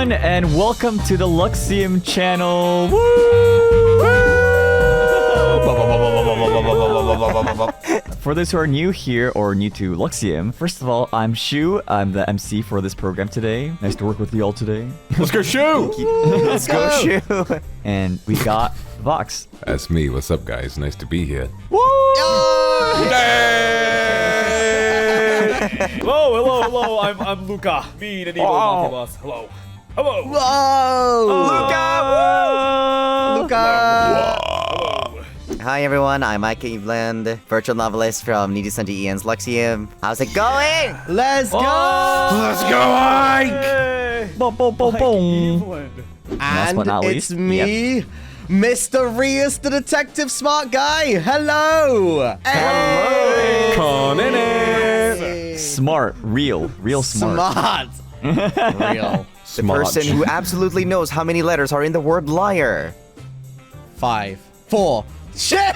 everyone, and welcome to the Luxiem channel. Woo! For those who are new here or new to Luxiem, first of all, I'm Shu. I'm the MC for this program today. Nice to work with you all today. Let's go, Shu! Let's go, Shu! And we got Vox. That's me. What's up, guys? Nice to be here. Woo! Hello. I'm Luca. Me, the evil mafia boss. Hello. Whoa! Luca! Hi everyone, I'm Ike Eveland, virtual novelist from NIJISANJI Members Luxiem. How's it going? Let's go! Let's go, Ike! Boom, boom, boom, boom. And it's me, Mysta Rias, the detective smart guy. Hello! Hello! Kaneshiro! Smart, real smart. Real. The person who absolutely knows how many letters are in the word liar. 5, 4. Shit!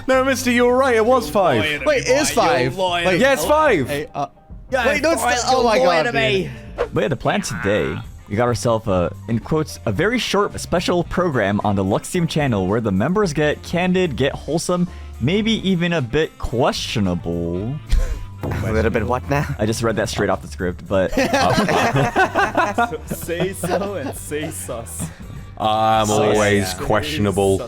No, Mister, you were right. It was 5. Wait, it is 5. Wait, Yeah, it's 5. wait, no, it's oh my god. Dude. But yeah, the plan today, we got ourselves a, in quotes, a very short special program on the Luxiem channel where the members get candid, get wholesome, maybe even a bit questionable. A little bit what now? I just read that straight off the script, but... Say so and say sus. I'm always questionable.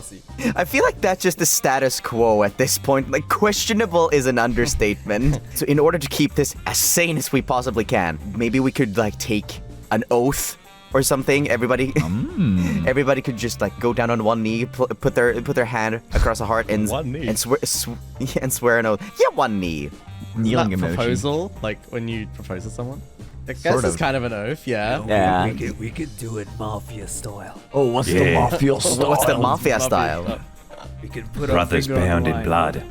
I feel like that's just the status quo at this point. Like, questionable is an understatement. So in order to keep this as sane as we possibly can, maybe we could, like, take an oath or something. Everybody everybody could just, like, go down on one knee, put their hand across a heart and swear an oath. Yeah, one knee. Kneeling That emoji. proposal, like when you propose to someone. I guess Sort it's of. kind of an oath, yeah. Yeah. We could do it mafia style. Oh, what's the mafia style? What's the mafia style? We could put Brothers our finger bound on in the blood. line.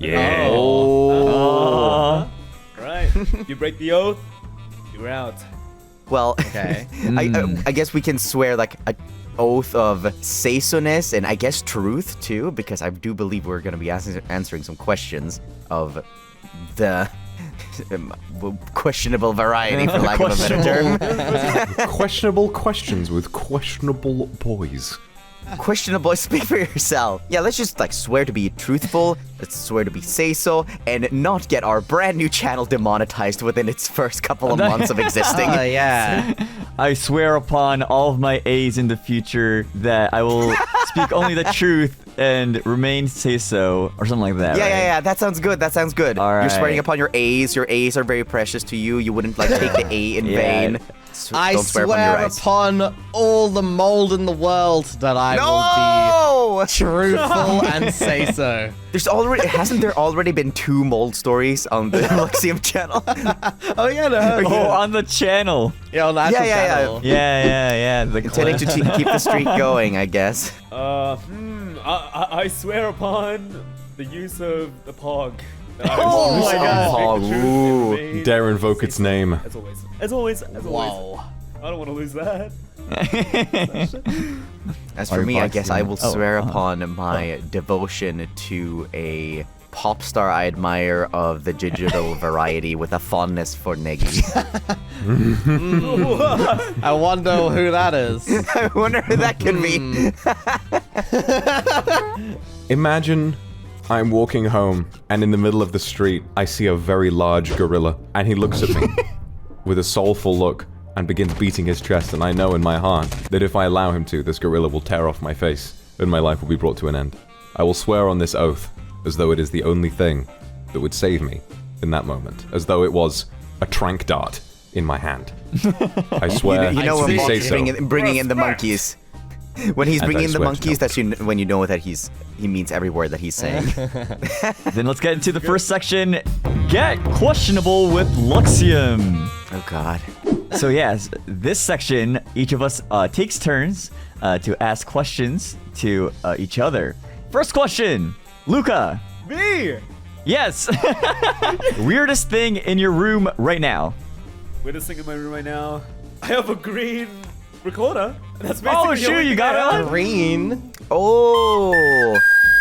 Yeah. Oh. Right. You break the oath, you're out. Well, Okay. I guess we can swear, like, an oath of seiSUS and I guess truth, too, because I do believe we're going to be answering some questions of the questionable variety, for lack of a better term. Questionable questions with questionable boys. Questionable, speak for yourself. Yeah, let's just, like, swear to be truthful, let's swear to be say-so, and not get our brand new channel demonetized within its first couple of months of existing. Yeah. I swear upon all of my A's in the future that I will speak only the truth and remain say-so, or something like that, right? Yeah, that sounds good, All You're right. swearing upon your A's are very precious to you, you wouldn't, like, take the A in Yeah. vain. I Don't swear upon your eyes. upon all the mold in the world that I will No! be truthful and say so. Hasn't there already been 2 mold stories on the Luxiem channel? Oh yeah, no. Oh, on the channel. Yeah, on the actual channel. Yeah. The Intending to keep the streak going, I guess. I swear upon the use of the pog. Oh my god. Ooh. Dare invoke its name. As always. Wow. I don't want to lose that. As for Sorry, me, I Vox, guess you I want- will oh, swear upon my devotion to a pop star I admire of the digital variety with a fondness for Negi. I wonder who that is. I wonder who that could be. Imagine I'm walking home, and in the middle of the street, I see a very large gorilla, and he looks at me with a soulful look and begins beating his chest, and I know in my heart that if I allow him to, this gorilla will tear off my face, and my life will be brought to an end. I will swear on this oath as though it is the only thing that would save me in that moment, as though it was a tranq dart in my hand. I swear. You know when to Bob say is so. bringing in the monkeys. When he's And bringing I in the swear to monkeys, know. that's when you know that he means every word that he's saying. Then let's get into the first section. Get questionable with Luxiem. Oh God. So yes, this section, each of us takes turns to ask questions to each other. First question, Luca. Me! Yes. Weirdest thing in your room right now. Weirdest thing in my room right now. I have a green recorder. That's basically Oh the shoot, only you thing got I have. it. Green. Oh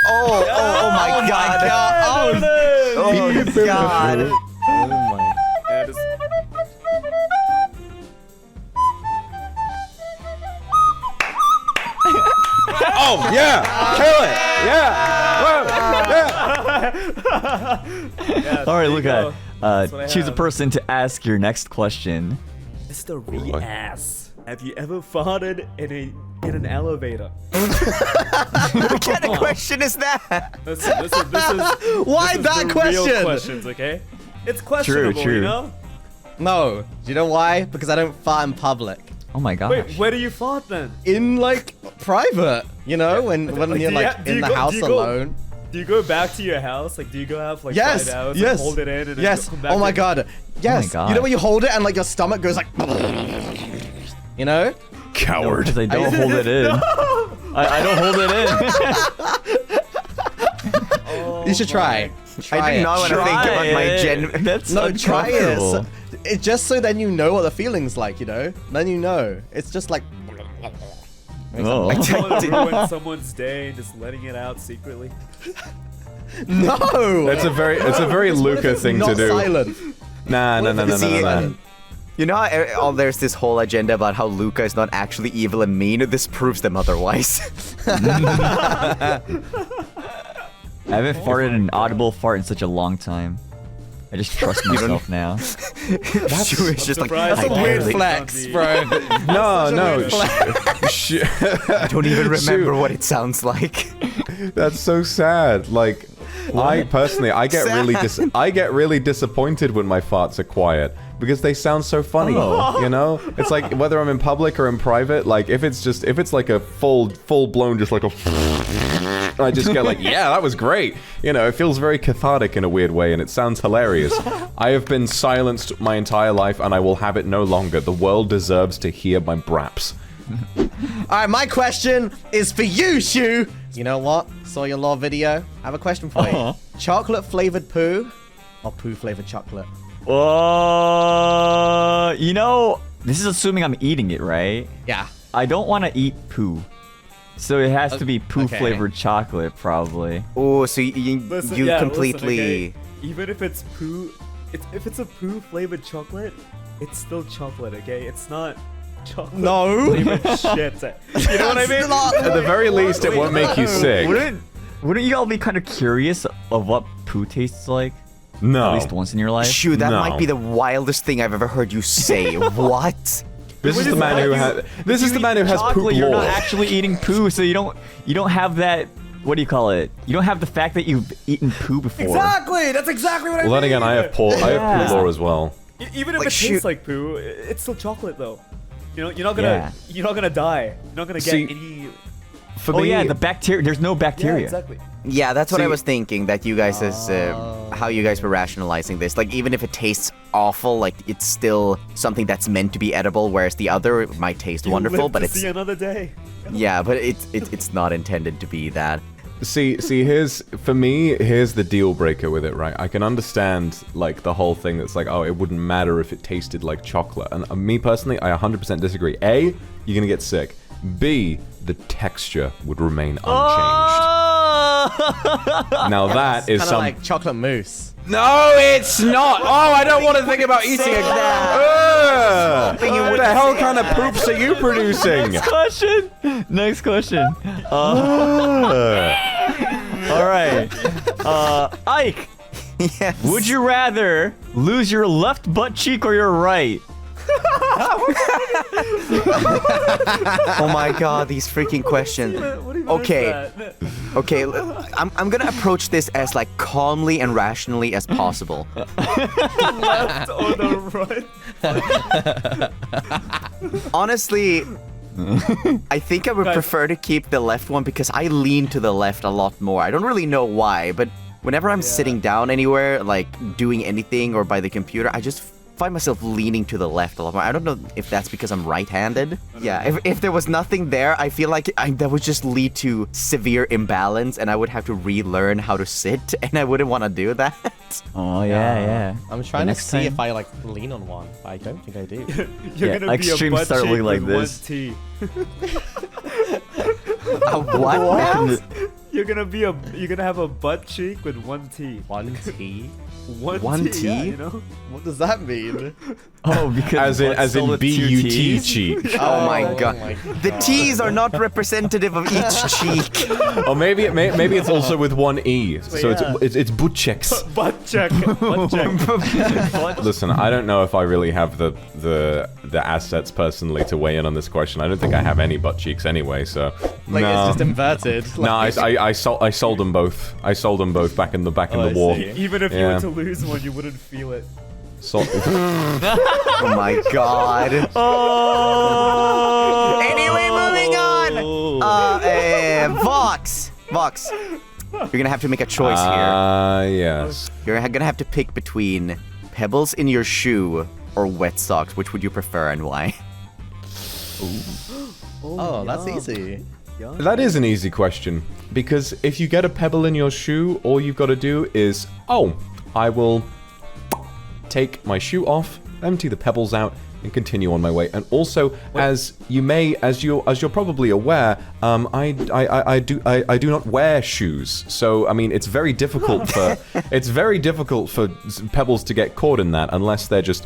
my God. Oh God. Oh my. Yeah, just Boom! Yeah! Kill it! Yeah! Whoa! Yeah! All right, there you Luca. go. That's what I Choose a have. person to ask your next question. Mysta Rias, have you ever farted in an elevator? What kind of question is that? Listen, this is Why this is that the question? Real questions, okay? It's questionable, true. you know. No. Do you know why? Because I don't fart in public. Oh my gosh. Wait, where do you fart then? In like private, you know, when Like, you're do like you- do in you the go- house do you go- alone. Do you go back to your house? Like, do you go have like Yes, 5 hours yes, and hold it in and then yes. come back Oh my in? god, yes. God. You know when you hold it and like your stomach goes like, you know? Coward. Because I don't hold it in. I don't hold it in. Oh You should try. Try I do it. not want to think about my gen. That's No, try it. uncomfortable. It's just so then you know what the feeling's like, you know? Then you know. It's just like. Oh. Someone ruined someone's day and just letting it out secretly. No! It's a very Luca thing to Not do. silent. Nah. See, you know how there's this whole agenda about how Luca is not actually evil and mean? This proves them otherwise. I haven't farted an audible fart in such a long time. I just trust myself now. Shu is just like, surprised I That's a weird barely- flex, bro. No. I don't even remember what it sounds like. That's so sad. Like, I personally, I get really disappointed when my farts are quiet because they sound so funny. You know, it's like whether I'm in public or in private. Like, if it's like a full blown, just like a. I just get like, yeah, that was great. You know, it feels very cathartic in a weird way, and it sounds hilarious. I have been silenced my entire life, and I will have it no longer. The world deserves to hear my braps. Alright, my question is for you, Shu! You know what? Saw your law video. I have a question for you. Chocolate flavored poo or poo flavored chocolate? You know, this is assuming I'm eating it, right? Yeah. I don't want to eat poo. So it has to be poo Okay. flavored chocolate, probably. Oh, so you Listen, you yeah, completely. listen, okay? Even if it's poo, if it's a poo flavored chocolate, it's still chocolate, okay? It's not chocolate No. flavored shit. You know what I mean? At the very least, it won't make you sick. Wouldn't you all be kind of curious of what poo tastes like? At No. least once in your life? Shu, that No. might be the wildest thing I've ever heard you say. What? This is the man who has. This is the man who has poop chocolate, you're not law. actually eating poo, so you don't have that. What do you call it? You don't have the fact that you've eaten poo before. Exactly. That's exactly what I mean. Well, then again, I have poo law as well. Even if Like, it shoot. tastes like poo, it's still chocolate though. You know, you're not gonna die. You're not gonna get See, any. For Oh me, yeah, the bacteria. There's no Yeah, bacteria. exactly. Yeah, that's what I See- was thinking. That you guys is how you guys were rationalizing this. Like, even if it tastes awful, like it's still something that's meant to be edible. Whereas the other might taste You wonderful, live but to it's see another day. yeah, but it's not intended to be that. See, here's the deal breaker with it, right? I can understand like the whole thing that's like, oh, it wouldn't matter if it tasted like chocolate. And me personally, I 100% disagree. A, you're gonna get sick. B, the texture would remain unchanged. Now that is Kind of some. like chocolate mousse. No, it's not. Oh, I don't want to think about eating it. What the hell kind of poops are you producing? Next question. All right. Ike, Yes. would you rather lose your left butt cheek or your right? Oh my god, these freaking questions. What even Okay. is that? Okay, I'm gonna approach this as like calmly and rationally as possible. Left or the right? Honestly, I think I would prefer to keep the left one because I lean to the left a lot more. I don't really know why, but whenever I'm sitting down anywhere, like doing anything or by the computer, I just find myself leaning to the left a lot more. I don't know if that's because I'm right-handed. Yeah, if there was nothing there, I feel like that would just lead to severe imbalance and I would have to relearn how to sit and I wouldn't want to do that. Oh yeah. I'm trying to next see time- if I like lean on one, but I don't think I do. You're Yeah, gonna be a extremes butt start cheek looking like with this. one T. What? You're gonna have a butt cheek with one T. One T. One T? Yeah, you know? What does that mean? Oh, because As in B-U-T cheek. Oh my god. my The T's are not representative of each cheek. Or maybe it's also with one E. So yeah. it's butt checks. Butt check. Butt check. Listen, I don't know if I really have the assets personally to weigh in on this question. I don't think I have any butt cheeks anyway, so Like, no. it's just inverted. No, Like, I sold them both. I sold them both back in the I war. see. Even if you Yeah. were to lose one, you wouldn't feel it. Oh my god. Anyway, moving on. Vox. You're gonna have to make a choice here. Yes. You're gonna have to pick between pebbles in your shoe or wet socks. Which would you prefer and why? Oh, that's easy. That is an easy question. Because if you get a pebble in your shoe, all you've got to do is, I will take my shoe off, empty the pebbles out, and continue on my way. And also, as you're probably aware, I do not wear shoes. So I mean, it's very difficult for pebbles to get caught in that unless they're just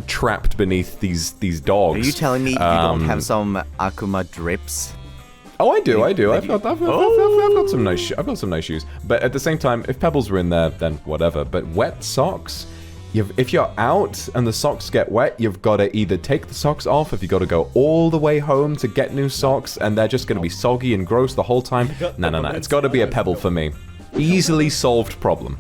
trapped beneath these dogs. Are you telling me you don't have some Akuma drips? Oh, I do. I've got some nice shoes. But at the same time, if pebbles were in there, then whatever. But wet socks, if you're out and the socks get wet, you've got to either take the socks off, if you got to go all the way home to get new socks, and they're just going to be soggy and gross the whole time. No. It's got to be a pebble for me. Easily solved problem.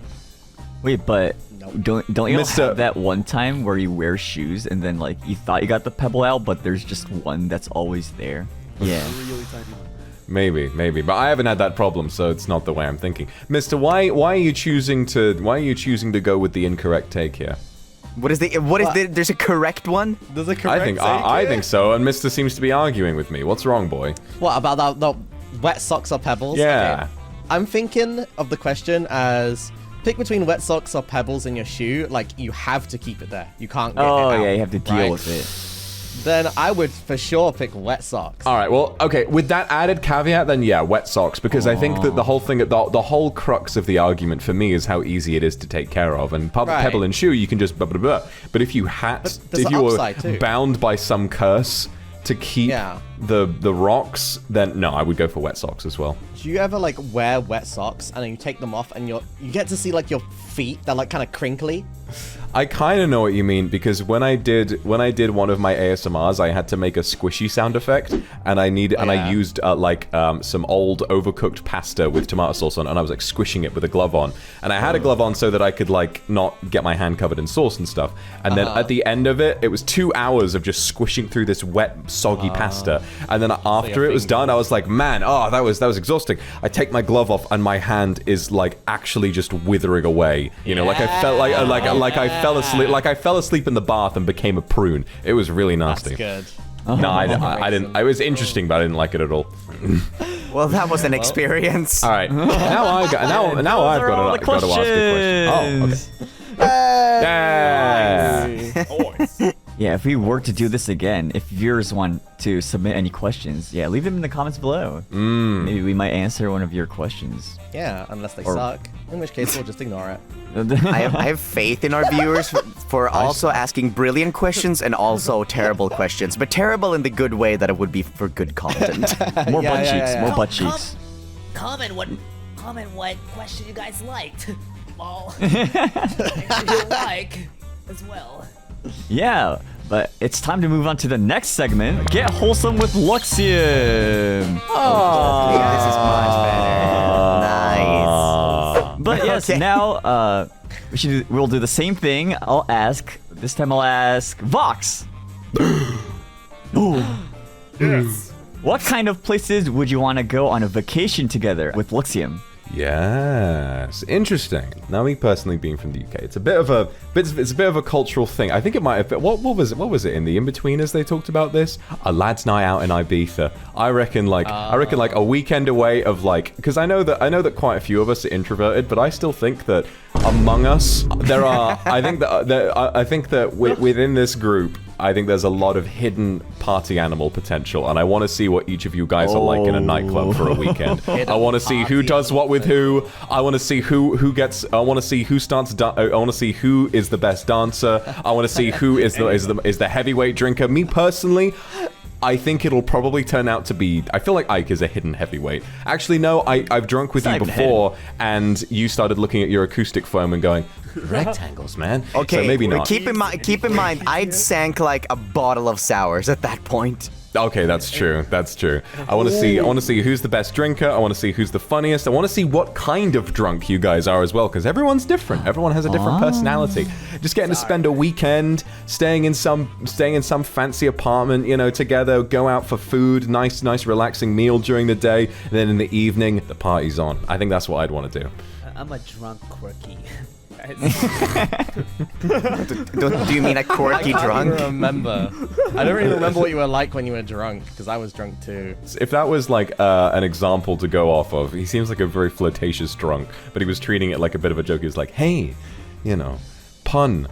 Wait, but don't you Mr. have that one time where you wear shoes and then like you thought you got the pebble out, but there's just one that's always there? Yeah. Really tiny one. Maybe, but I haven't had that problem, so it's not the way I'm thinking. Mister, why are you choosing to go with the incorrect take here? What is there's a correct one? There's a correct I think so, and Mister seems to be arguing with me. What's wrong, boy? What about the wet socks or pebbles? Yeah. Okay. I'm thinking of the question as pick between wet socks or pebbles in your shoe. Like, you have to keep it there. You can't get it out. Oh yeah, you have to deal right? with it. Then I would for sure pick wet socks. All right, well, okay, with that added caveat, then yeah, wet socks, because I think that the whole crux of the argument for me is how easy it is to take care of, and pebble and shoe, you can just blah, blah, blah. But if you were bound by some curse to keep the rocks, then no, I would go for wet socks as well. Do you ever like wear wet socks and then you take them off and you get to see like your feet, they're like kind of crinkly? I kind of know what you mean, because when I did one of my ASMRs, I had to make a squishy sound effect, and I used some old overcooked pasta with tomato sauce on, and I was like squishing it with a glove on, and I had a glove on so that I could like not get my hand covered in sauce and stuff. And then at the end of it was 2 hours of just squishing through this wet, soggy pasta. And then after it was done, I was like, man, that was exhausting. I take my glove off, and my hand is like actually just withering away. Like I felt I fell asleep in the bath and became a prune. It was really nasty. That's good. No, I didn't. It was interesting, but I didn't like it at all. Well, that was an experience. All right, now I've got to ask a question. Oh, okay. Yeah, if we were to do this again, if viewers want to submit any questions, leave them in the comments below. Maybe we might answer one of your questions. Yeah, unless they suck. In which case, we'll just ignore it. I have faith in our viewers for also asking brilliant questions and also terrible questions. But terrible in the good way that it would be for good content. More butt cheeks, more butt cheeks. Comment what question you guys liked. Lol. Make sure you like as well. Yeah, but it's time to move on to the next segment. Get wholesome with Luxiem. Oh, this is much better. Nice. But yes, now we'll do the same thing. This time I'll ask Vox. Yes. What kind of places would you want to go on a vacation together with Luxiem? Yes, interesting. Now, me personally being from the UK, it's a bit of a cultural thing. I think it might have been, what was it in the in-betweeners they talked about this? A lad's night out in Ibiza. I reckon like a weekend away of like, because I know that quite a few of us are introverted, but I still think that among us there are I think that within this group I think there's a lot of hidden party animal potential, and I want to see what each of you guys are like in a nightclub for a weekend. I want to see who does what with who. I want to see who gets. I want to see who starts. I want to see who is the best dancer. I want to see who is the heavyweight drinker. Me personally, I think it'll probably turn out to be... I feel like Ike is a hidden heavyweight. Actually, no, I've drunk with you before, and you started looking at your acoustic foam and going, rectangles, man. Okay, so maybe not. Keep in mind, I'd sank like a bottle of sours at that point. Okay, that's true. That's true. I want to see who's the best drinker. I want to see who's the funniest. I want to see what kind of drunk you guys are as well, because everyone's different. Everyone has a different personality. Just getting to spend a weekend, staying in some fancy apartment, you know, together, go out for food, nice relaxing meal during the day, and then in the evening, the party's on. I think that's what I'd want to do. I'm a drunk quirky. Do you mean a quirky drunk? I don't remember. I don't really remember what you were like when you were drunk, because I was drunk too. If that was like an example to go off of, he seems like a very flirtatious drunk, but he was treating it like a bit of a joke. He was like, hey, you know, pun,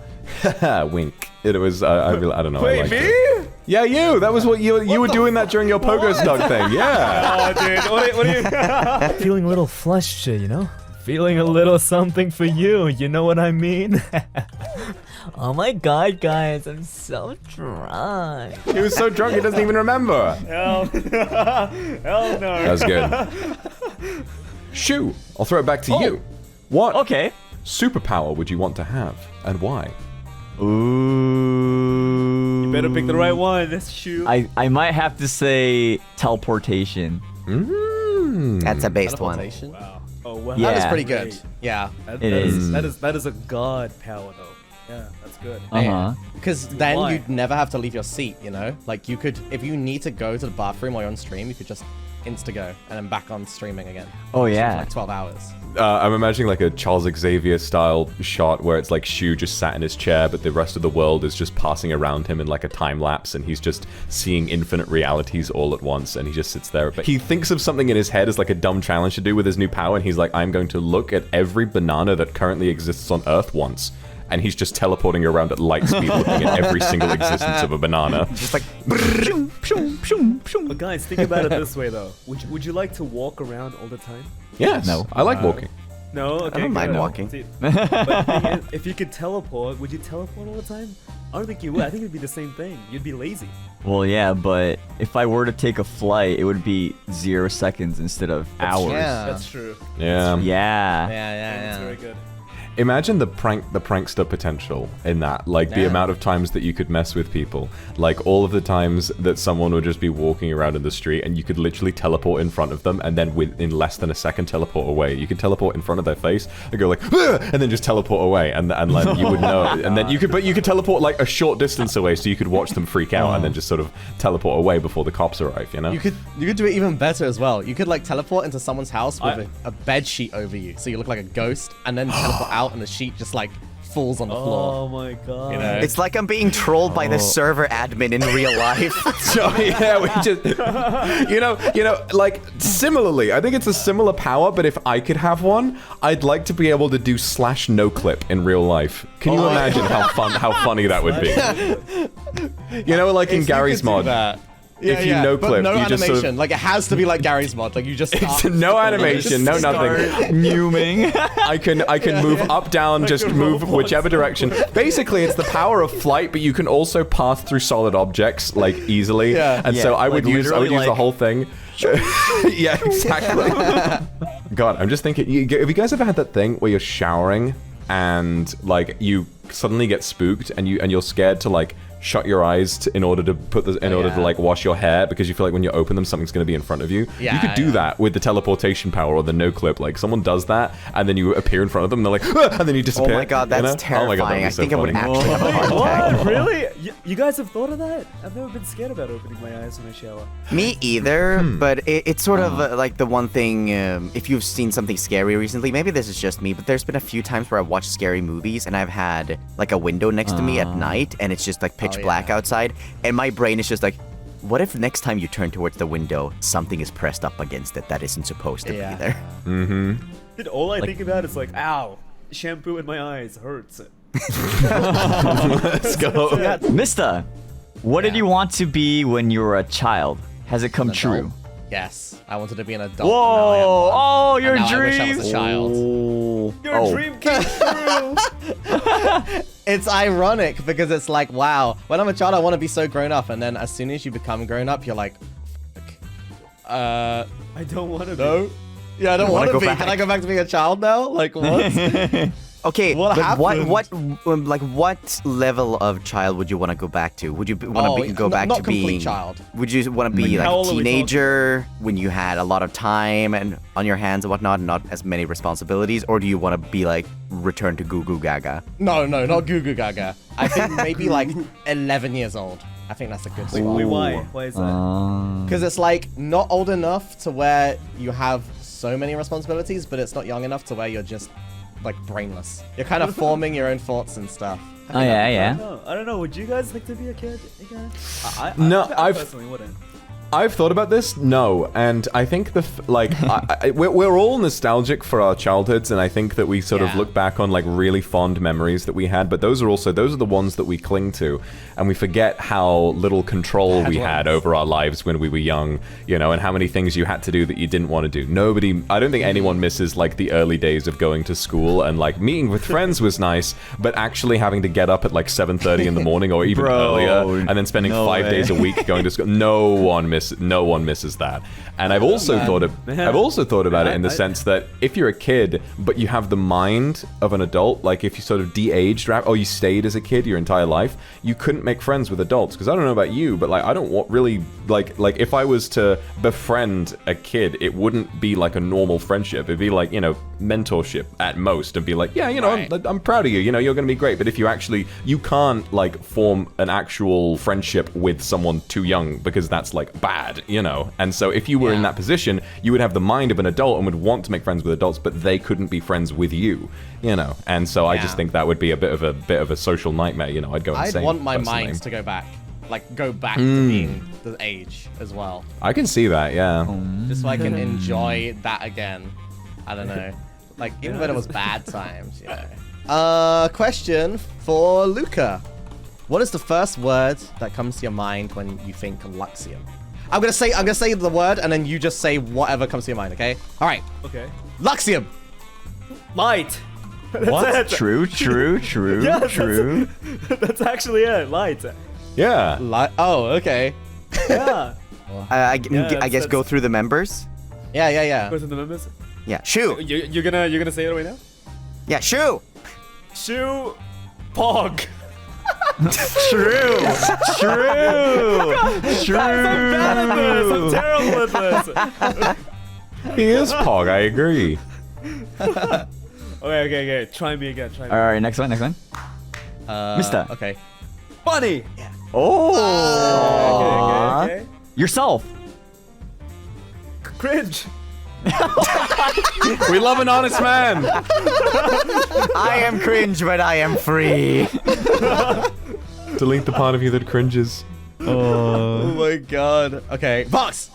wink. It was, I don't know. Wait, I liked me? it. Yeah, you. That was what you were doing that during your pogo snug thing. Yeah. Oh, dude, what are you? Feeling a little flushed, you know? Feeling a little something for you know what I mean? Oh my god, guys, I'm so drunk. He was so drunk he doesn't even remember. Hell no. That's good. Shu, I'll throw it back to you. What Okay. superpower would you want to have, and why? Ooh. You better pick the right one. That's Shu. I might have to say teleportation. That's a based one. Teleportation. Wow. Oh wow. Yeah. That is pretty good. Yeah. That It is. That is a god power though. Yeah, that's good. Uh-huh. Because then Why? you'd never have to leave your seat, you know? Like, you could, if you need to go to the bathroom while you're on stream, you could just insta-go and then back on streaming again. Oh, Which is yeah. like 12 hours. I'm imagining like a Charles Xavier style shot where it's like Shu just sat in his chair, but the rest of the world is just passing around him in like a time lapse, and he's just seeing infinite realities all at once, and he just sits there. But he thinks of something in his head as like a dumb challenge to do with his new power, and he's like, I'm going to look at every banana that currently exists on Earth once. And he's just teleporting around at light speed, looking at every single existence of a banana. Just like, But guys, think about it this way though. Would you like to walk around all the time? Yes, No. I like walking. No, okay. I don't mind good. walking. See, but the thing is, if you could teleport, would you teleport all the time? I don't think you would. I think it'd be the same thing. You'd be lazy. Well, yeah, but if I were to take a flight, it would be 0 seconds instead of hours. Yeah. That's true. Yeah. Yeah. That's very good. Imagine the prankster potential in that, like the Yeah. amount of times that you could mess with people, like all of the times that someone would just be walking around in the street and you could literally teleport in front of them, and then in less than a second teleport away. You could teleport in front of their face and go like, "Ah!" and then just teleport away, and like you would know, and then you could teleport like a short distance away, so you could watch them freak out and then just sort of teleport away before the cops arrive. You know? You could do it even better as well. You could like teleport into someone's house with a bed sheet over you, so you look like a ghost, and then teleport out and the sheet just like falls on the floor. Oh my god. You know? it's like I'm being trolled by the server admin in real life. So yeah, we just, you know, like similarly, I think it's a similar power. But if I could have one, I'd like to be able to do /no clip in real life. Can you imagine how funny that would be? You know, like in Gary's mod. If you no clip, no you animation. just sort of, Like it has to be like Gary's mod. Like you just it's start. no animation, no nothing. Mewing. I can move up, down, just move whichever direction. Basically, it's the power of flight, but you can also pass through solid objects like easily. Yeah. And so I would like use the literally, whole thing. Yeah, exactly. God, I'm just thinking. Have you guys ever had that thing where you're showering and like you suddenly get spooked and you're scared to like shut your eyes in order to to like wash your hair because you feel like when you open them something's going to be in front of you. Yeah, you could do that with the teleportation power or the no clip. Like someone does that and then you appear in front of them and they're like, "Ah!" and then you Oh disappear. my god, that's you know? terrifying. Oh my God, that'd be I so think I would funny. actually have a heart attack. What? Really? You guys have thought of that? I've never been scared about opening my eyes when I shower. Me either, but it's sort of like the one thing, if you've seen something scary recently, maybe this is just me, but there's been a few times where I've watched scary movies and I've had like a window next to me at night and it's just like pitch black outside and my brain is just like, what if next time you turn towards the window, something is pressed up against it that isn't supposed to be there? Dude, all I think about is like, ow, shampoo in my eyes hurts. Let's go. Mysta, What did you want to be when you were a child? Has it come true? Adult. Yes, I wanted to be an adult. Whoa! Oh, and your now I dream! wish I was a child. Your dream came true. It's ironic because it's like, wow, when I'm a child, I want to be so grown up, and then as soon as you become grown up, you're like, I don't want to no. Yeah, I don't want to be. Can I go back to being a child now? Like what? Okay, What but happened? what level of child would you want to go back to? Would you want to go back not to complete being child. Would you want to be Like, like how a old are we talking? teenager when you had a lot of time and on your hands and whatnot, and not as many responsibilities, or do you want to be like return to Goo Goo Gaga? No, not Goo Goo Gaga. I think maybe like 11 years old. I think that's a good spot. Wait, why? Why is that? Because it's like not old enough to where you have so many responsibilities, but it's not young enough to where you're just like brainless. You're kind of forming your own thoughts and stuff. Oh yeah. I don't know. Would you guys like to be a kid again? No, I I've- personally wouldn't. I've thought about this, no, and I think we're all nostalgic for our childhoods, and I think that we sort of Yeah. look back on like really fond memories that we had, but those are the ones that we cling to, and we forget how little control we had over our lives when we were young, you know, and how many things you had to do that you didn't want to do. I don't think anyone misses like the early days of going to school, and like meeting with friends was nice, but actually having to get up at like 7:30 in the morning or even earlier, and then spending no 5 way. days a week going to school. No one misses that. And I've also thought about it in the sense that if you're a kid but you have the mind of an adult, like if you sort of de-aged or you stayed as a kid your entire life, you couldn't make friends with adults. Because I don't know about you, but like I don't want really like if I was to befriend a kid, it wouldn't be like a normal friendship. It'd be like, you know, mentorship at most, and be like, yeah, you know, Right. I'm proud of you, you know, you're gonna be great. But if you can't like form an actual friendship with someone too young, because that's like bad, you know. And so if you were in that position, you would have the mind of an adult and would want to make friends with adults, but they couldn't be friends with you, you know. And so I just think that would be a bit of a social nightmare, you know. I'd go I'd insane. want my personally. mind to go back. Like, go back to being the age as well. I can see that, yeah. Just so I can enjoy that again. I don't know. Like, even when it was bad times, you know. Question for Luca. What is the first word that comes to your mind when you think Luxiem? I'm gonna say the word, and then you just say whatever comes to your mind, okay? Alright. Okay. Luxiem! Light. What? True. Yes, True. That's actually it. Light. Yeah. Oh, okay. Yeah. I Yeah, guess go that's- through the members. Yeah. What's in the members? Yeah, Shu. You're gonna say it right now? Yeah, Shu. Shu. Pog. True. I'm bad at this. I'm terrible at this. He is Pog, I agree. Okay. Try me again. All right, next one. Mysta. Okay. Funny. Oh. Okay. Yourself. Cringe. We love an honest man. I am cringe, but I am free. Delete the part of you that cringes. Oh my god. Okay. Vox!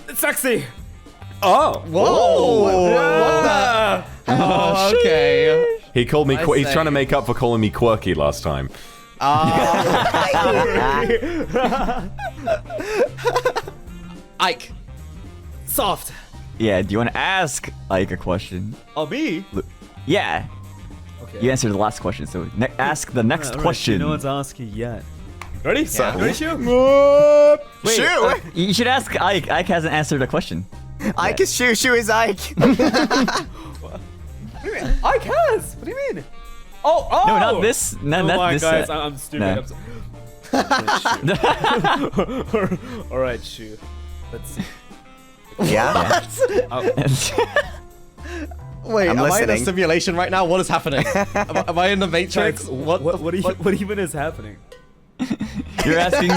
It's sexy. Oh. Whoa! Yeah. Oh, okay. He called me. I He's say. trying to make up for calling me quirky last time. Ike. Soft. Yeah. Do you want to ask Ike a question? Oh, me? Yeah. Okay. You answered the last question, so ask the next question. No one's asking yet. Ready? Yeah. Ready, Shu? Wait, Shu. you should ask Ike. Ike hasn't answered a question. Ike is Shu. Shu is Ike. Ike has. What do you mean? Oh. No, not this. Not Oh my this. guys, I'm stupid. No. All right, Shu. Let's see. Yeah. Wait, I'm am I in a listening. simulation right now? What is happening? am I in the Matrix? What even is happening? You're asking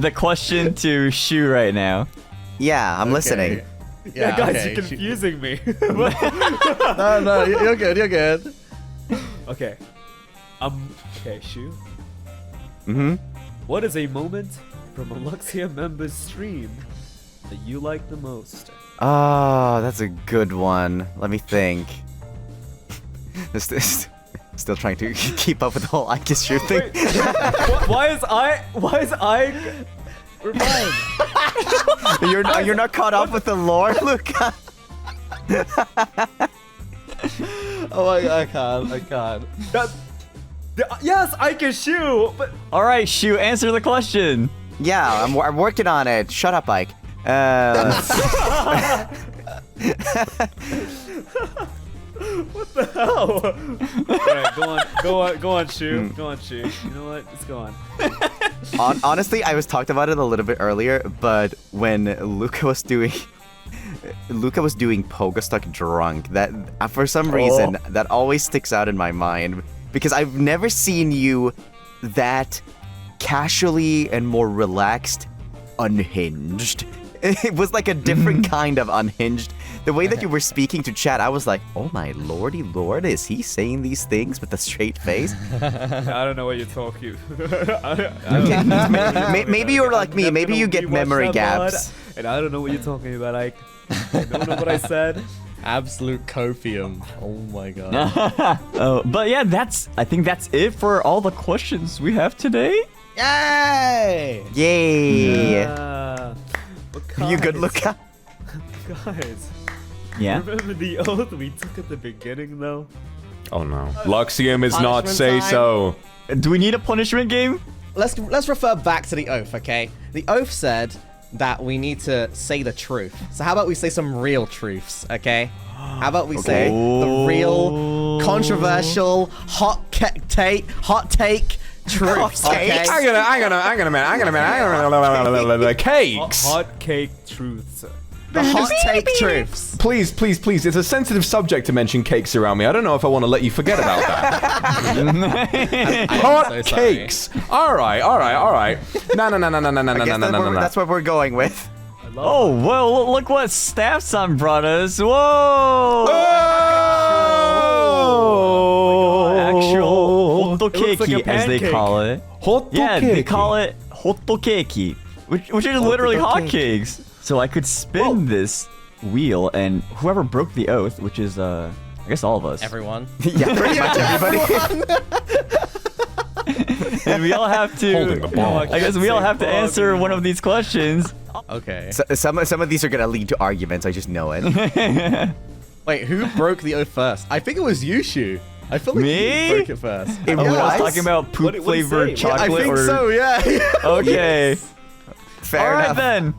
the question to Shu right now. Yeah, I'm listening. Yeah, guys, okay. you're confusing me. No, you're good. Okay. Okay, Shu. Mm-hmm. What is a moment from a Luxiem Members stream that you like the most? Oh, that's a good one. Let me think. This Still trying to keep up with the whole Ike Shu thing. Why is I revived? You're not caught up with the lore, Luca. Oh my god, I can't. Yes, I can shoot, but All right, Shu, answer the question. Yeah, I'm working on it. Shut up, Ike. what the hell? Alright, go on, Shu. Go on, Shu. You know what? Let's go on. Honestly, I was talked about it a little bit earlier, but when Luca was doing Pogostuck drunk, that for some reason that always sticks out in my mind because I've never seen you that casually and more relaxed, unhinged. It was like a different kind of unhinged. The way that you were speaking to chat, I was like, oh my lordy lord, is he saying these things with a straight face? I don't know what you're talking. Maybe you're like me. Maybe you get memory gaps. And I don't know what you're talking about. I don't know what I said. Absolute copium. Oh my god. But yeah, I think that's it for all the questions we have today. Yay! Yay! But You good, guys, Luca? Guys, Yeah. remember the oath we took at the beginning, though? Oh no. Luxiem is not Punishment say time. so. Do we need a punishment game? Let's refer back to the oath, okay? The oath said that we need to say the truth. So how about we say some real truths, okay? How about we say the real, controversial, hot take truths, okay? I'm gonna cakes. Hot cake truths. The hot take truths. Please, please, please. It's a sensitive subject to mention cakes around me. I don't know if I want to let you forget about that. Hot so sorry. cakes. All right. No. I guess that's what we're going with. Oh, well, look what Staff Son brought us. Whoa! Actual hotokeki, as they call it. Yeah, they call it hotokeki, which is literally hotcakes. So I could spin this wheel, and whoever broke the oath, which is, I guess all of us. Everyone. Yeah, pretty much everybody. And we all have to. Holding the ball. I guess we all have to answer one of these questions. Okay. Some of these are gonna lead to arguments. I just know it. Wait, who broke the oath first? I think it was you, Shu. I feel like Me? you broke it first. It Oh, when I was was? talking about poop What did he flavored say? chocolate I think or. so, yeah. Okay. Fair All right enough. then.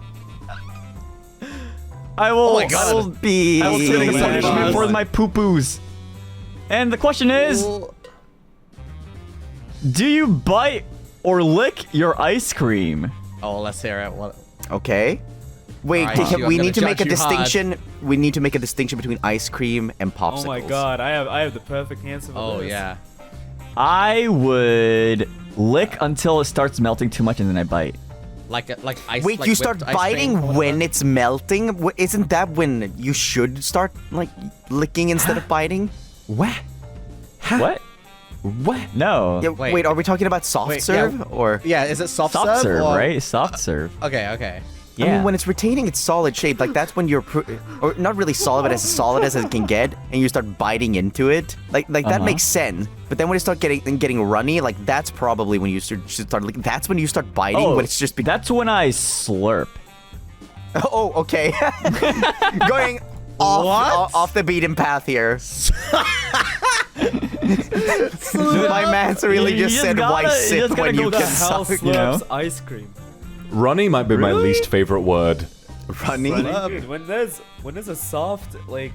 I will. Oh my God. I will Be. I will take a Yeah. punishment for my poo-poos. And the question is, do you bite or lick your ice cream? Oh, let's hear it. What? Okay. Wait, Alright, Shu, I'm we gonna need to make a judge you hard. distinction. We need to make a distinction between ice cream and popsicles. Oh my god, I have the perfect answer for Oh this. yeah. I would lick until it starts melting too much and then I bite. Like ice. Wait, like you whipped start ice biting cream or when whatever? it's melting? Isn't that when you should start like licking instead of biting? What? What? What? No. Yeah, Wait. wait, are we talking about soft Wait, serve yeah. or? Yeah, is it soft Soft serve, or- right? Soft serve. Okay. Yeah. I mean, when it's retaining its solid shape, like that's when you're, or not really solid, but as solid as it can get, and you start biting into it, like that makes sense. But then when it starts getting runny, like that's probably when you should start. Like, that's when you start biting. Oh, when it's just. that's when I slurp. Oh, okay. Going off the beaten path here. My man's really You just just said gotta- why you sip just gotta when go you Who the can hell suck. slurps you know? ice cream? Runny might be my least favorite word. Runny. Dude, when there's a soft like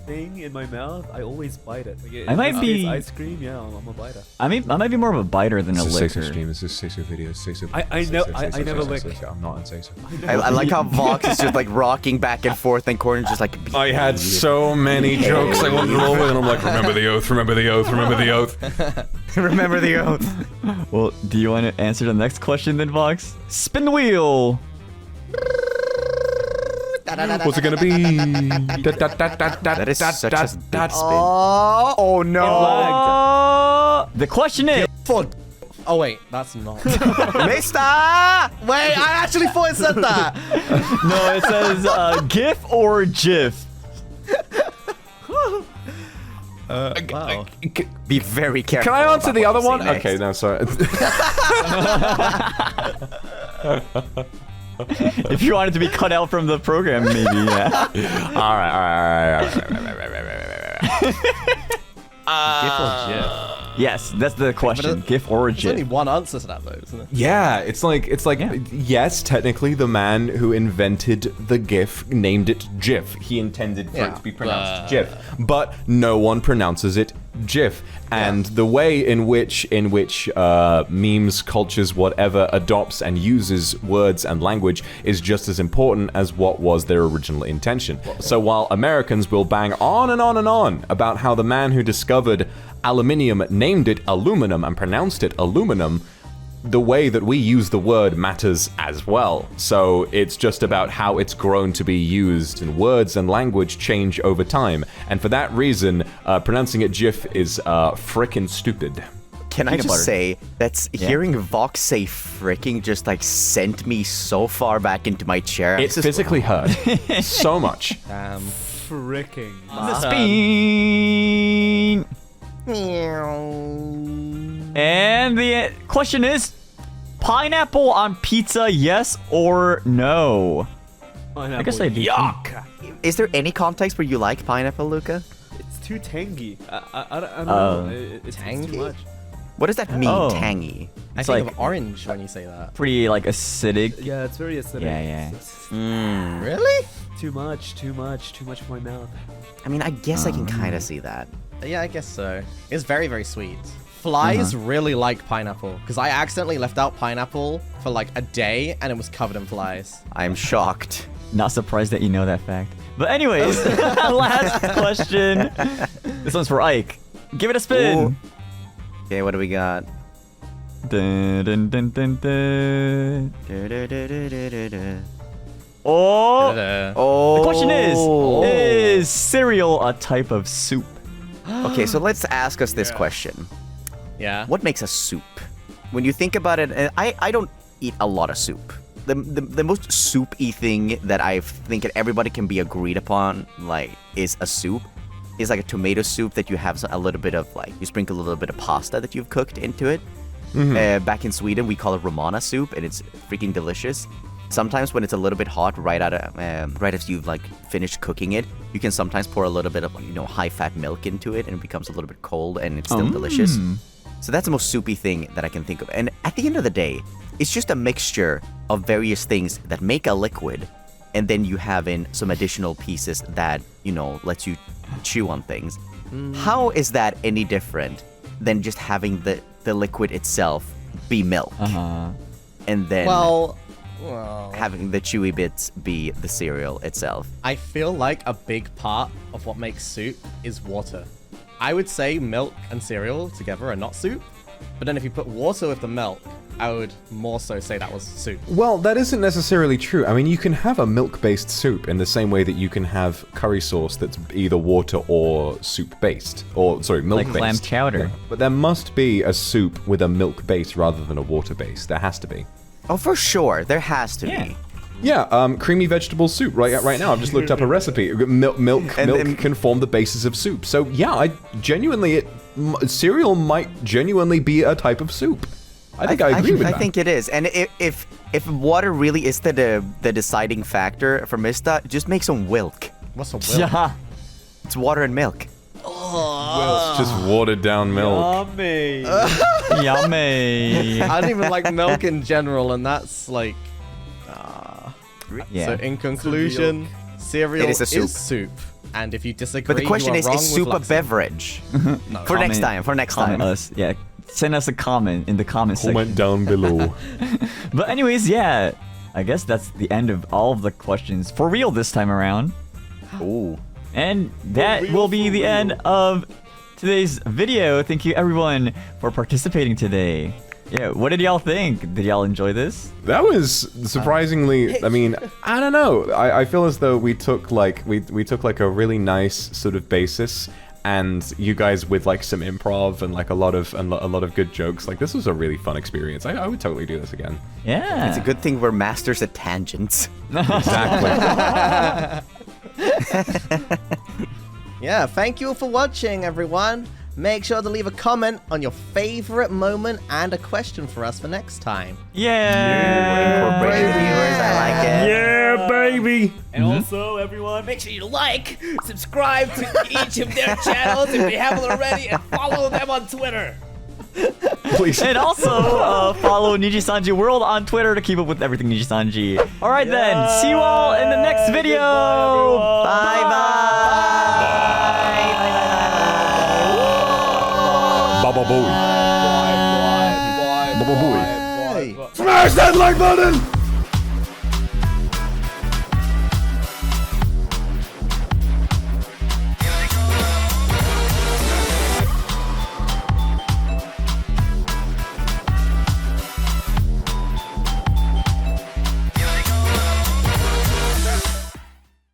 thing in my mouth, I always bite it. Like, I might if be- it's ice cream. Yeah, I'm a biter. I might be more of a biter than a This is licker. seiSUS stream. This is seiSUS videos. seiSUS. I never lick. I'm not on seiSUS. I like how Vox is just like rocking back and forth, and Corn's just like. I had so many jokes I wanted to roll with, and I'm like, remember the oath, remember the oath, remember the oath. Remember the oath. Well, do you want to answer the next question then, Vox? Spin the wheel. What's it gonna be? That is such a big spin. Oh no. The question is, Oh wait, that's not. Mysta! Wait, I actually thought it said that. no, it says GIF or GIF. Wow. Be very careful. Can I answer about the what other you say one? next. Okay, no, sorry. If you wanted to be cut out from the program, maybe, yeah. All right. GIF or GIF? Yes, that's the question. GIF or There's only GIF? one answer to that, though, isn't it? Yeah, it's like Yeah. yes, technically the man who invented the GIF named it GIF. He intended for it to be pronounced GIF, but no one pronounces it GIF. And the way in which memes, cultures, whatever adopts and uses words and language is just as important as what was their original intention. So while Americans will bang on and on and on about how the man who discovered aluminium named it aluminum and pronounced it aluminum, the way that we use the word matters as well. So it's just about how it's grown to be used, and words and language change over time. And for that reason, pronouncing it GIF is frickin' stupid. Can I Peanut just butter. say that's hearing Vox say fricking just like sent me so far back into my chair. It physically hurt so much. Fricking. The spin. And the question is, pineapple on pizza, yes or no? I guess I do. Yuck! Is there any context where you like pineapple, Luca? It's too tangy. I don't Oh. know. It's Tangy? too much. What does that mean, Oh. tangy? I It's think like- of orange when you say that. Pretty like acidic. Yeah, it's very acidic. Yeah. It's Really? too much for my mouth. I mean, I guess I can kind of see that. Yeah, I guess so. It's very, very sweet. Flies really like pineapple, because I accidentally left out pineapple for like a day and it was covered in flies. I'm shocked. Not surprised that you know that fact. But anyways, last question. This one's for Ike. Give it a spin. Ooh. Okay, what do we got? Dun, dun, dun, dun, dun. Oh, Oh. the question is cereal a type of soup? Okay, so let's ask us this question. Yeah. What makes a soup? When you think about it, I don't eat a lot of soup. The most soupy thing that I think that everybody can be agreed upon, like, is a soup. Is like a tomato soup that you have a little bit of, like, you sprinkle a little bit of pasta that you've cooked into it. Back in Sweden, we call it Romana soup, and it's freaking delicious. Sometimes when it's a little bit hot, right as you've like finished cooking it, you can sometimes pour a little bit of high-fat milk into it, and it becomes a little bit cold, and it's still delicious. So that's the most soupy thing that I can think of. And at the end of the day, it's just a mixture of various things that make a liquid, and then you have in some additional pieces that lets you chew on things. How is that any different than just having the liquid itself be milk, and then Well, having the chewy bits be the cereal itself? I feel like a big part of what makes soup is water. I would say milk and cereal together are not soup, but then if you put water with the milk, I would more so say that was soup. Well, that isn't necessarily true. I mean, you can have a milk-based soup in the same way that you can have curry sauce that's either water or soup-based. Or, sorry, milk-based. Like clam chowder. But there must be a soup with a milk base rather than a water base. There has to be. Oh, for sure, there has to be. Yeah, creamy vegetable soup right now. I've just looked up a recipe. Milk can form the basis of soup. So yeah, cereal might genuinely be a type of soup. I think I agree with that. I think it is. And if water really is the deciding factor for Mysta, just make some milk. What's a will? Yeah. It's water and milk. Well, it's just watered down milk. Yummy. Yummy. I don't even like milk in general, and that's like... Yeah. So in conclusion, cereal It is a soup. And if you disagree, But the question you are is wrong soup with a Luxiem. beverage? For next time. Comment us. Yeah. Send us a comment in the comment Comment section. down below. But anyways, yeah. I guess that's the end of all of the questions for real this time around. Ooh. And that will be the end of today's video. Thank you everyone for participating today. Yeah, what did y'all think? Did y'all enjoy this? That was surprisingly. I mean, I don't know. I feel as though we took like a really nice sort of basis, and you guys with like some improv and like a lot of good jokes. Like this was a really fun experience. I would totally do this again. Yeah. It's a good thing we're masters at tangents. Exactly. Yeah, thank you for watching, everyone. Make sure to leave a comment on your favorite moment and a question for us for next time. Yeah. Incorporate the viewers, I like it. Yeah, baby. And also, everyone, Make sure you like, subscribe to each of their channels if you haven't already, and follow them on Twitter. Please. And also follow NIJISANJI World on Twitter to keep up with everything NIJISANJI. All right then, see you all in the next video. Bye bye. Baba Booey. bye, Baba Booey. bye. Smash that like button!